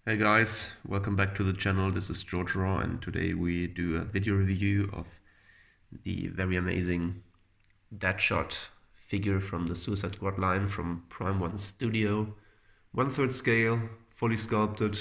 Hey guys, welcome back to the channel. This is George Raw, and today we do a video review of the very amazing Deadshot figure from the Suicide Squad line from Prime 1 Studio. 1/3 scale, fully sculpted,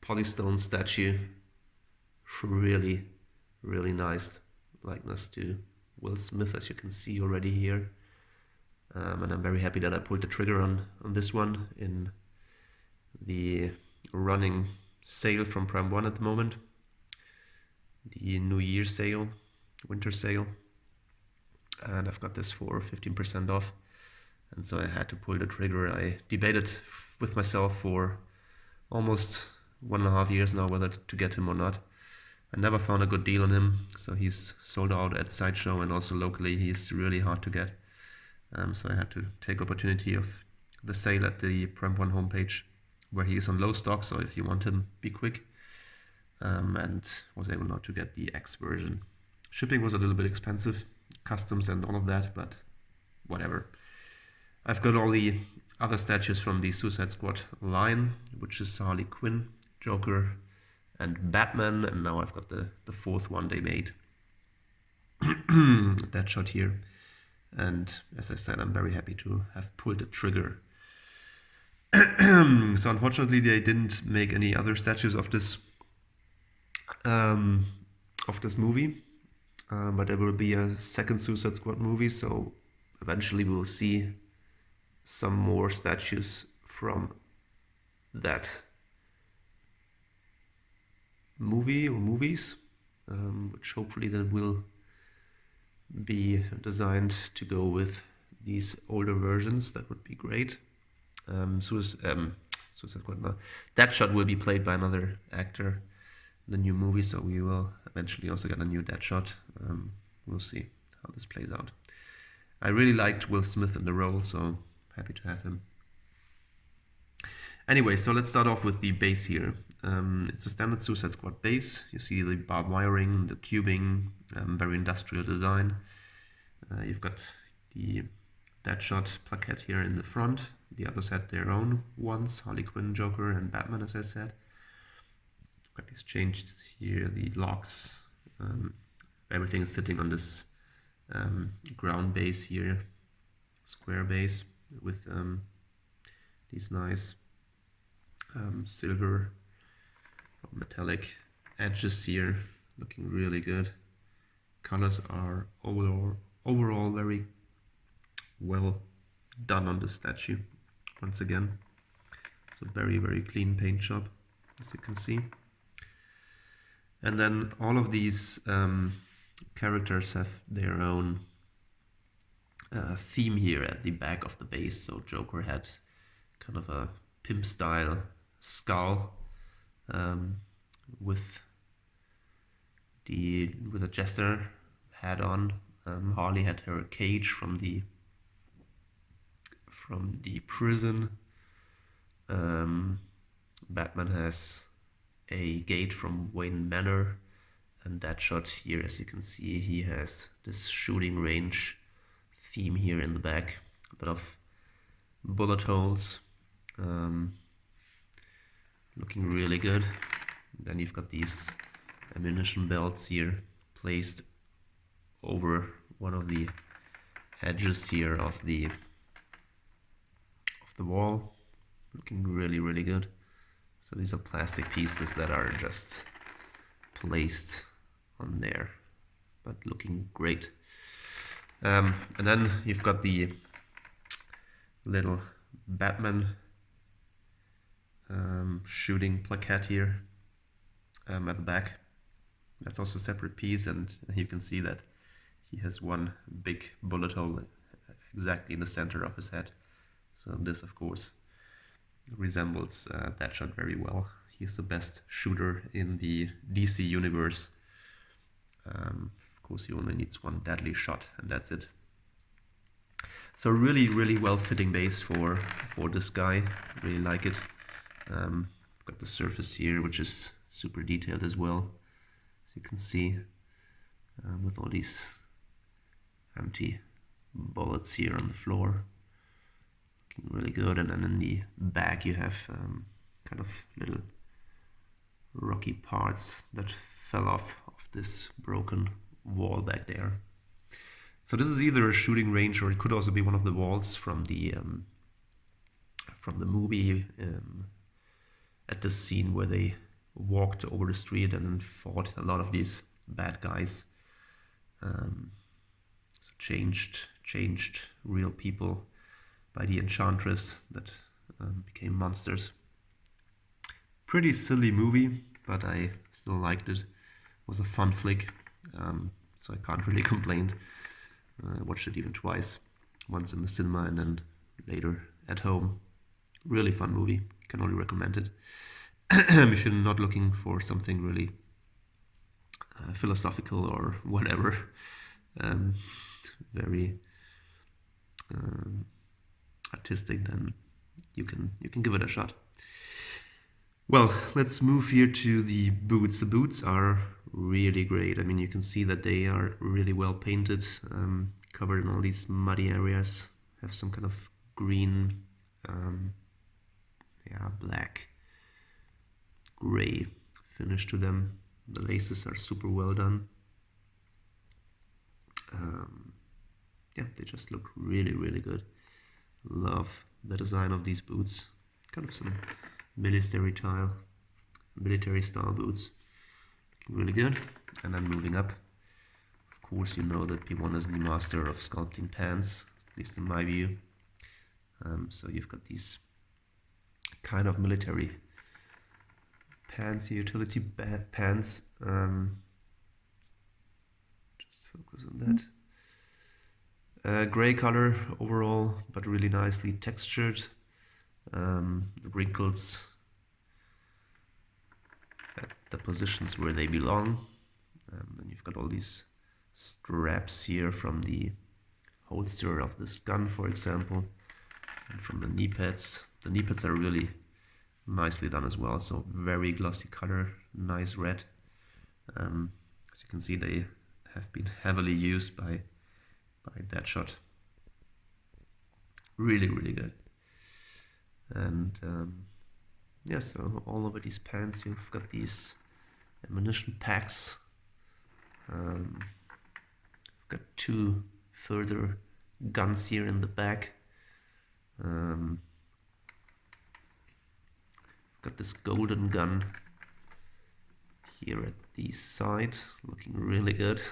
polystone statue. Really, really nice likeness to Will Smith, as you can see already here. And I'm very happy that I pulled the trigger on this one in the running sale from Prime 1 at the moment. The New Year sale, winter sale. And I've got this for 15% off. And so I had to pull the trigger. I debated with myself for almost 1.5 years now whether to get him or not. I never found a good deal on him, so he's sold out at Sideshow and also locally. He's really hard to get. So I had to take opportunity of the sale at the Prime 1 homepage, where he is on low stock, so if you want him, be quick. And was able not to get the X version. Shipping was a little bit expensive, customs and all of that, but whatever. I've got all the other statues from the Suicide Squad line, which is Harley Quinn, Joker, and Batman, and now I've got the fourth one they made. Deadshot here. And as I said, I'm very happy to have pulled the trigger. So unfortunately they didn't make any other statues of this movie, but there will be a second Suicide Squad movie, so eventually we will see some more statues from that movie or movies, which hopefully then will be designed to go with these older versions. That would be great. Suicide Squad, no. Deadshot will be played by another actor in the new movie, so we will eventually also get a new Deadshot. We'll see how this plays out. I really liked Will Smith in the role, so happy to have him. Anyway, so let's start off with the base here. It's a standard Suicide Squad base. You see the barbed wiring, the tubing, very industrial design. You've got the Deadshot plaquette here in the front. The others had their own ones, Harley Quinn, Joker, and Batman, as I said. Got these changed here, the locks. Everything is sitting on this ground base here, square base, with these nice silver metallic edges here, looking really good. Colors are overall very well done on the statue. Once again, it's a very, very clean paint job, as you can see. And then all of these characters have their own theme here at the back of the base. So Joker had kind of a pimp style skull with a jester hat on. Harley had her cage from the prison. Batman has a gate from Wayne Manor, and Deadshot here, as you can see, he has this shooting range theme here in the back. A bit of bullet holes, looking really good. Then you've got these ammunition belts here placed over one of the edges here of the wall, looking really, really good. So these are plastic pieces that are just placed on there, but looking great. And then you've got the little Batman shooting plaquette here at the back. That's also a separate piece, and you can see that he has one big bullet hole exactly in the center of his head. So this, of course, resembles Deadshot very well. He's the best shooter in the DC universe. Of course, he only needs one deadly shot, and that's it. So really, really well-fitting base for this guy. Really like it. I've got the surface here, which is super detailed as well, as you can see, with all these empty bullets here on the floor. Looking really good. And then in the back you have kind of little rocky parts that fell off of this broken wall back there. So this is either a shooting range, or it could also be one of the walls from the movie, at the scene where they walked over the street and fought a lot of these bad guys. So changed real people by the enchantress that became monsters. Pretty silly movie, but I still liked it. It was a fun flick, so I can't really complain. I watched it even twice, once in the cinema and then later at home. Really fun movie, can only recommend it. If you're not looking for something really philosophical or whatever, very artistic, then you can give it a shot. Well, let's move here to the boots. The boots are really great. I mean, you can see that they are really well painted, covered in all these muddy areas, have some kind of green, black, gray finish to them. The laces are super well done. They just look really, really good. Love the design of these boots. Kind of some military style boots. Looking really good. And then moving up, of course, you know that P1 is the master of sculpting pants, at least in my view. So you've got these kind of military pants, utility pants. Just focus on that. Gray color overall, but really nicely textured. The wrinkles at the positions where they belong. Then you've got all these straps here from the holster of this gun, for example, and from the knee pads. The knee pads are really nicely done as well, so very glossy color, nice red. As you can see, they have been heavily used by Deadshot. Really, really good. And so all over these pants you've got these ammunition packs. We've got two further guns here in the back. We've got this golden gun here at the side, looking really good.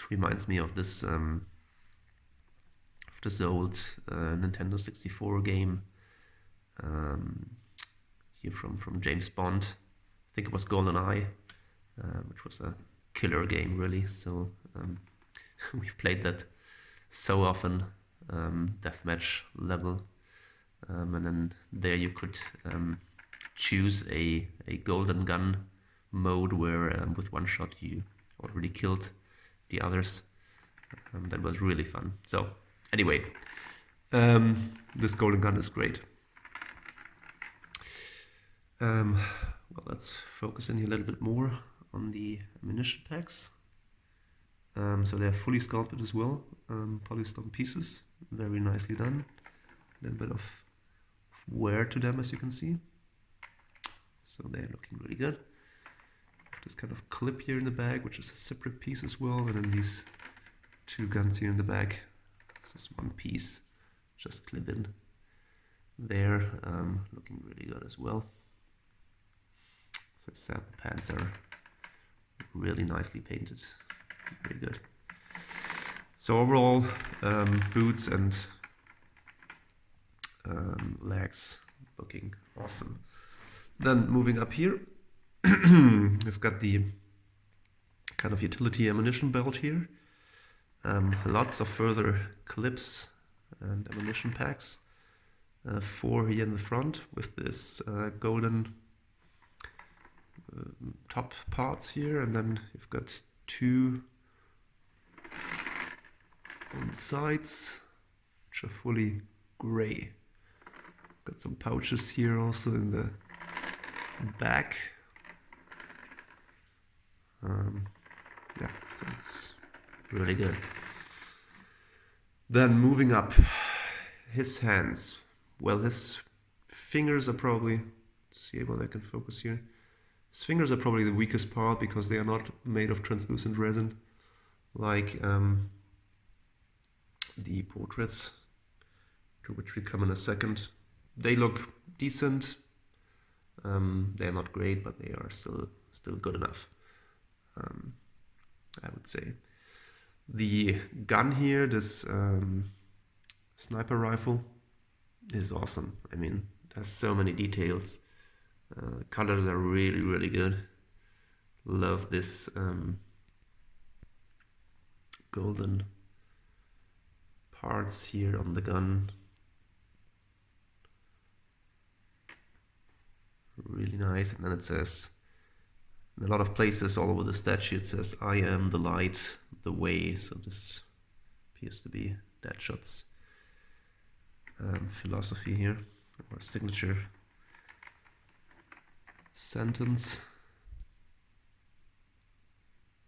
Reminds me of this old Nintendo 64 game here from James Bond. I think it was GoldenEye, which was a killer game, really. So we've played that so often, deathmatch level, and then there you could choose a golden gun mode where with one shot you already killed the others. That was really fun. So anyway, this golden gun is great. Well, let's focus in here a little bit more on the ammunition packs. So they're fully sculpted as well, polystone pieces, very nicely done. A little bit of wear to them, as you can see. So they're looking really good. This kind of clip here in the back, which is a separate piece as well, and then these two guns here in the back. This is one piece, just clip in there, looking really good as well. So I said, the pants are really nicely painted, really good. So overall, boots and legs looking awesome. Then moving up here, we've got the kind of utility ammunition belt here. Lots of further clips and ammunition packs. 4 here in the front with this golden top parts here, and then you've got 2 on the sides, which are fully gray. Got some pouches here also in the back. So it's really good. Then moving up, his hands. Well, his fingers are probably, see what I can focus here. His fingers are probably the weakest part because they are not made of translucent resin like the portraits, to which we come in a second. They look decent. They're not great, but they are still good enough, I would say. The gun here, this sniper rifle, is awesome. I mean, it has so many details. Colors are really, really good. Love this golden parts here on the gun. Really nice. And then it says, in a lot of places all over the statue, it says, "I am the light, the way." So this appears to be Deadshot's philosophy here, or signature sentence.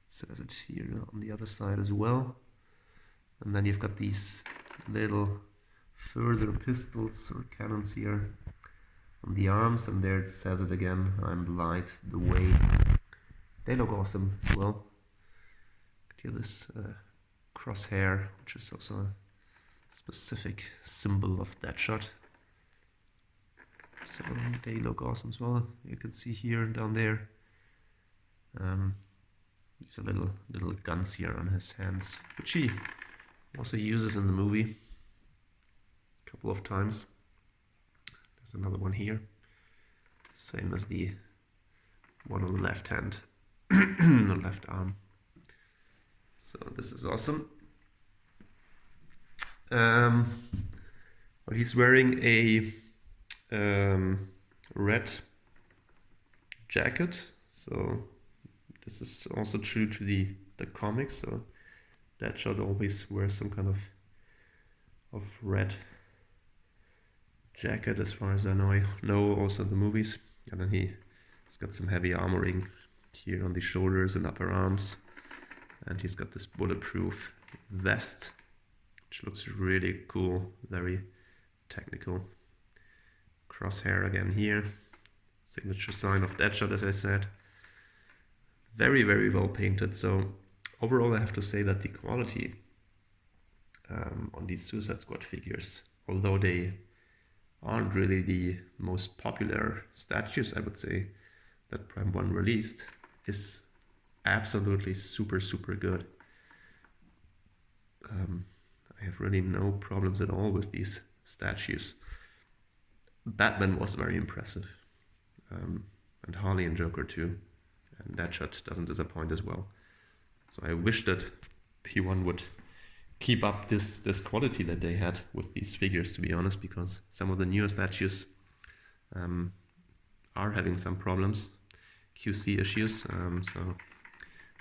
It says it here on the other side as well. And then you've got these little further pistols or cannons here on the arms, and there it says it again, "I'm the light, the way." They look awesome as well. Here this crosshair, which is also a specific symbol of Deadshot. So they look awesome as well. You can see here and down there. These are little guns here on his hands, which he also uses in the movie a couple of times. There's another one here, same as the one on the left hand, the left arm. So this is awesome. Well, he's wearing a red jacket, so this is also true to the comics. So Deadshot always wears some kind of red jacket, as far as I know, also in the movies. And then he's got some heavy armoring here on the shoulders and upper arms, and he's got this bulletproof vest, which looks really cool, very technical. Crosshair again here, signature sign of Deadshot, as I said. Very, very well painted. So overall, I have to say that the quality on these Suicide Squad figures, although they aren't really the most popular statues, I would say, that Prime 1 released, is absolutely super, super good. I have really no problems at all with these statues. Batman was very impressive, and Harley and Joker too, and Deadshot doesn't disappoint as well. So I wish that P1 would keep up this quality that they had with these figures, to be honest, because some of the newer statues are having some problems, QC issues. So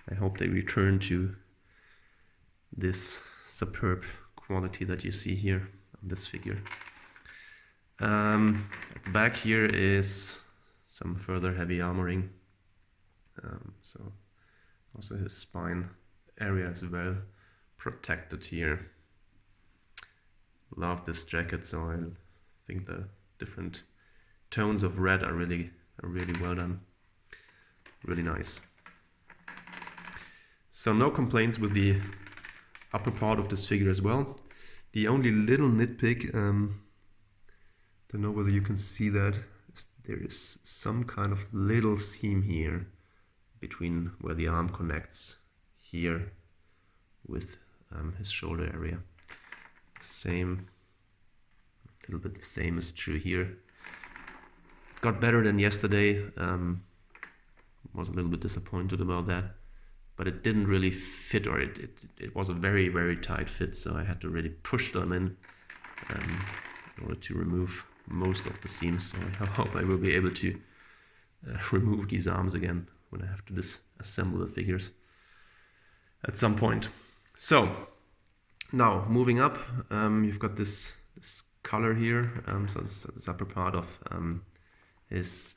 I hope they return to this superb quality that you see here on this figure. At the back here is some further heavy armoring. So also his spine area is well protected here. Love this jacket, so I think the different tones of red are really well done. Really nice. So no complaints with the upper part of this figure as well. The only little nitpick, don't know whether you can see that, there is some kind of little seam here between where the arm connects here with his shoulder area. Same, a little bit the same is true here. It got better than yesterday. Was a little bit disappointed about that, but it didn't really fit, or it was a very, very tight fit, so I had to really push them in order to remove most of the seams. So I hope I will be able to remove these arms again when I have to disassemble the figures at some point. So now moving up, you've got this color here, so this upper part of his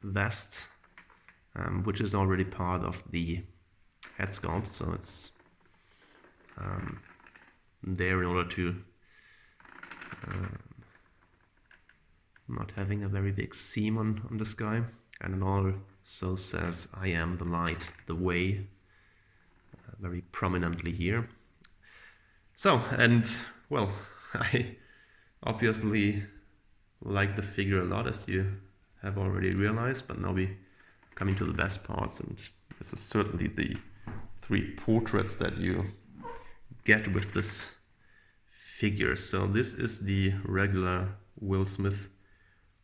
vest, which is already part of the head sculpt, so it's there in order to not having a very big seam on the sky, and it also says I am the light, the way, very prominently here. So, and well, I obviously like the figure a lot, as you have already realized, but now we coming to the best parts, and this is certainly the 3 portraits that you get with this figure. So this is the regular Will Smith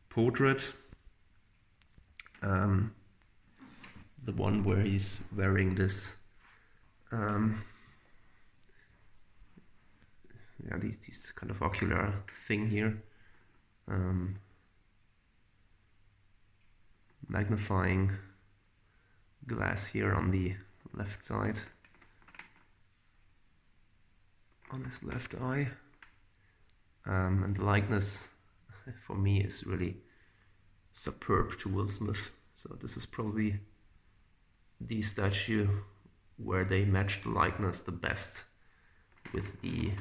portrait, the one where he's wearing this yeah, these kind of ocular thing here, magnifying glass here on the left side, on his left eye, and the likeness for me is really superb to Will Smith. So this is probably the statue where they match the likeness the best with the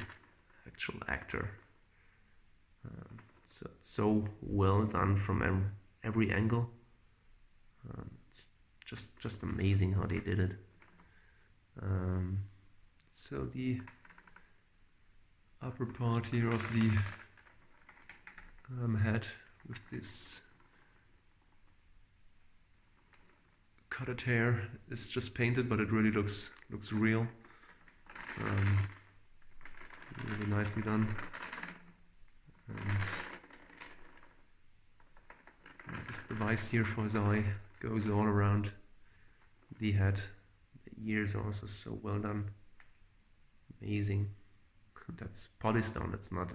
actual actor. So it's so well done from every angle. It's just amazing how they did it. So the upper part here of the head with this cutted hair is just painted, but it really looks real. Really nicely done. And this device here for his eye goes all around the head. The ears also so well done. Amazing. That's polystone. It's not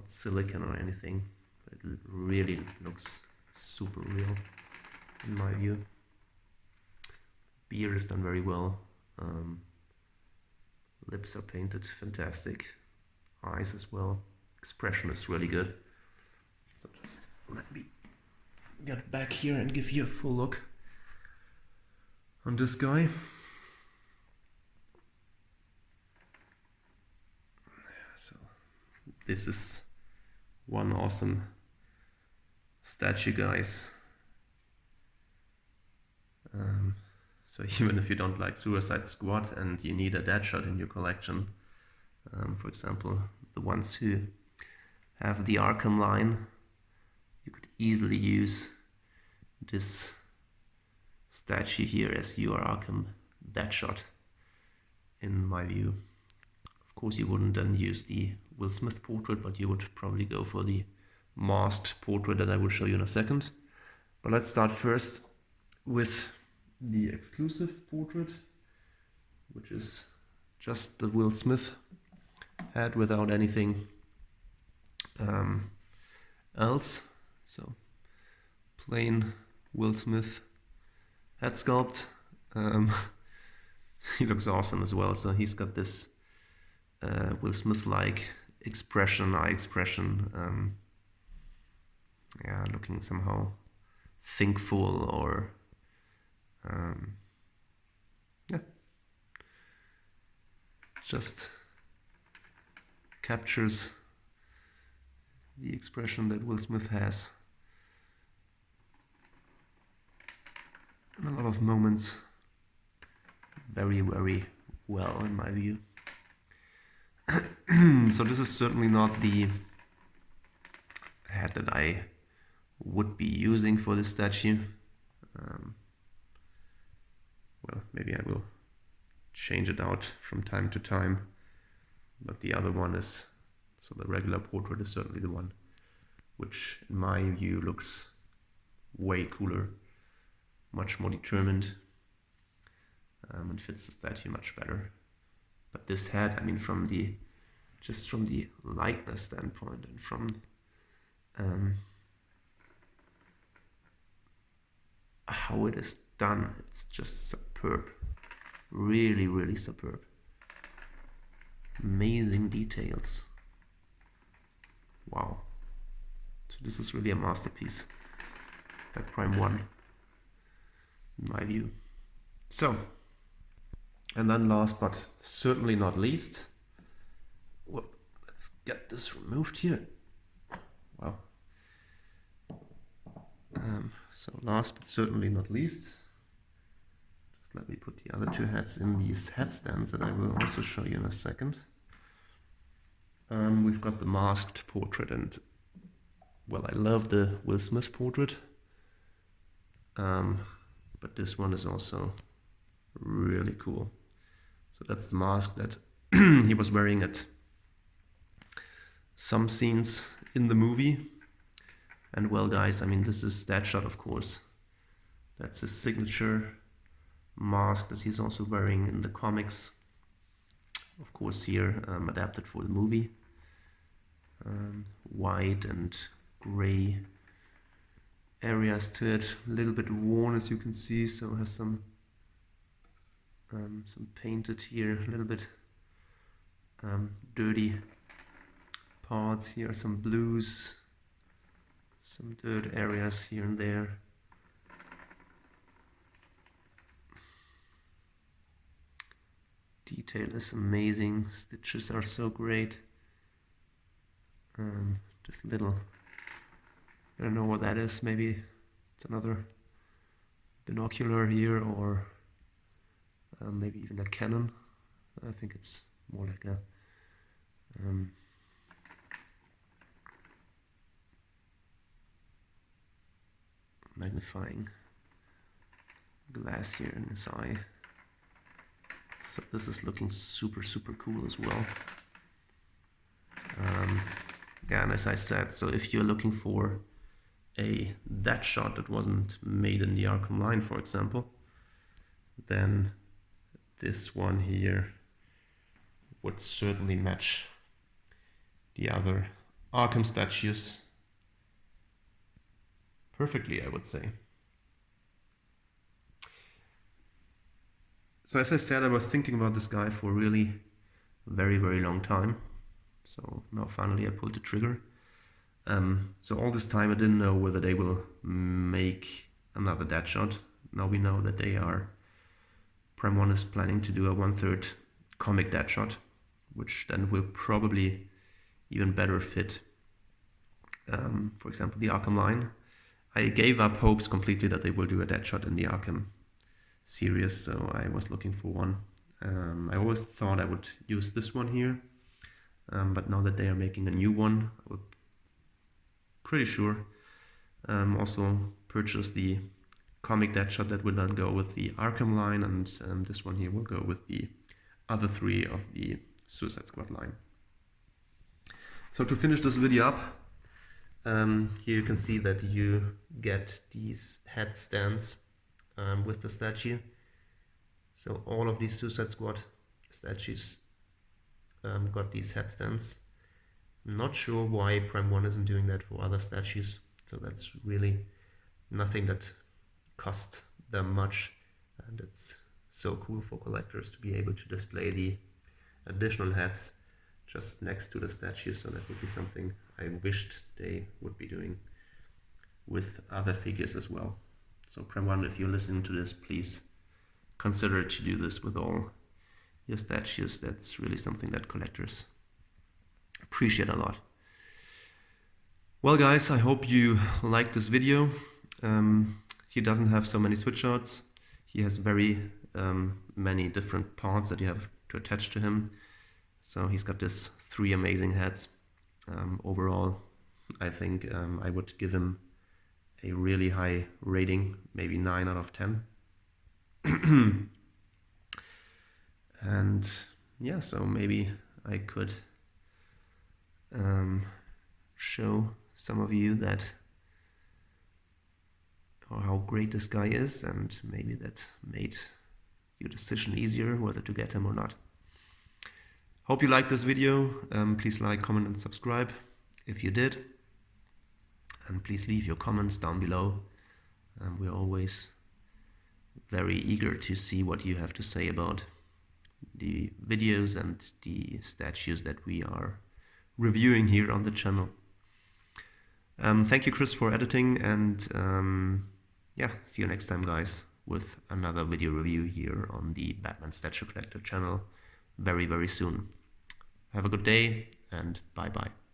silicon or anything. It really looks super real in my view. Beard is done very well. Lips are painted fantastic. Eyes as well. Expression is really good. So just let me get back here and give you a full look on this guy. So this is one awesome statue, guys. So even if you don't like Suicide Squad and you need a Deadshot in your collection, for example, the ones who have the Arkham line, you could easily use this statue here as your Arkham Deadshot, in my view. Of course, you wouldn't then use the Will Smith portrait, but you would probably go for the masked portrait that I will show you in a second. But let's start first with the exclusive portrait, which is just the Will Smith head without anything else. So plain Will Smith head sculpt. He looks awesome as well. So he's got this Will Smith-like expression, eye expression. Yeah, looking somehow thinkful or yeah, just captures the expression that Will Smith has in a lot of moments very, very well, in my view. So this is certainly not the head that I would be using for this statue. Well, maybe I will change it out from time to time, but the other one is, so the regular portrait is certainly the one which in my view looks way cooler, much more determined, and fits the statue much better. But this head, I mean, from the likeness standpoint and from how it is done, it's just superb. Really, really superb. Amazing details. Wow. So this is really a masterpiece by Prime 1, in my view. So, and then last but certainly not least, let's get this removed here. Wow. So last but certainly not least, just let me put the other two heads in these headstands that I will also show you in a second. We've got the masked portrait, and well, I love the Will Smith portrait, but this one is also really cool. So that's the mask that he was wearing at some scenes in the movie. And well guys, I mean, this is Deadshot, of course. That's his signature mask that he's also wearing in the comics. Of course here, adapted for the movie. White and gray areas to it, a little bit worn as you can see, so it has some painted here, a little bit dirty parts here, some blues, some dirt areas here and there. Detail is amazing, stitches are so great. This little, I don't know what that is, maybe it's another binocular here, or maybe even a cannon. I think it's more like a magnifying glass here in his eye. So this is looking super cool as well. Yeah, and as I said, so if you're looking for a Deadshot that wasn't made in the Arkham line, for example, then this one here would certainly match the other Arkham statues perfectly, I would say. So as I said, I was thinking about this guy for a really very long time. So now finally I pulled the trigger. So all this time I didn't know whether they will make another Deadshot. Now we know that they are, Prime 1 is planning to do a 1/3 comic Deadshot, which then will probably even better fit, for example, the Arkham line. I gave up hopes completely that they will do a Deadshot in the Arkham series, so I was looking for one. I always thought I would use this one here, but now that they are making a new one, I'm pretty sure also purchase the comic Deadshot that will then go with the Arkham line, and this one here will go with the other three of the Suicide Squad line. So to finish this video up, here you can see that you get these headstands with the statue. So all of these Suicide Squad statues got these headstands. I'm not sure why Prime 1 isn't doing that for other statues. So that's really nothing that costs them much, and it's so cool for collectors to be able to display the additional heads just next to the statue. So that would be something I wished they would be doing with other figures as well. So Prime 1, if you're listening to this, please consider to do this with all your statues. That's really something that collectors appreciate a lot. Well guys, I hope you liked this video. He doesn't have so many switch outs. He has very many different parts that you have to attach to him. So he's got this 3 amazing heads. Overall, I think I would give him a really high rating, maybe 9 out of 10. And yeah, so maybe I could show some of you that, or how great this guy is, and maybe that made your decision easier whether to get him or not. Hope you liked this video. Please like, comment and subscribe if you did, and please leave your comments down below. We're always very eager to see what you have to say about the videos and the statues that we are reviewing here on the channel. Thank you, Chris, for editing, and yeah, see you next time, guys, with another video review here on the Batman Statue Collector channel very soon. Have a good day, and bye-bye.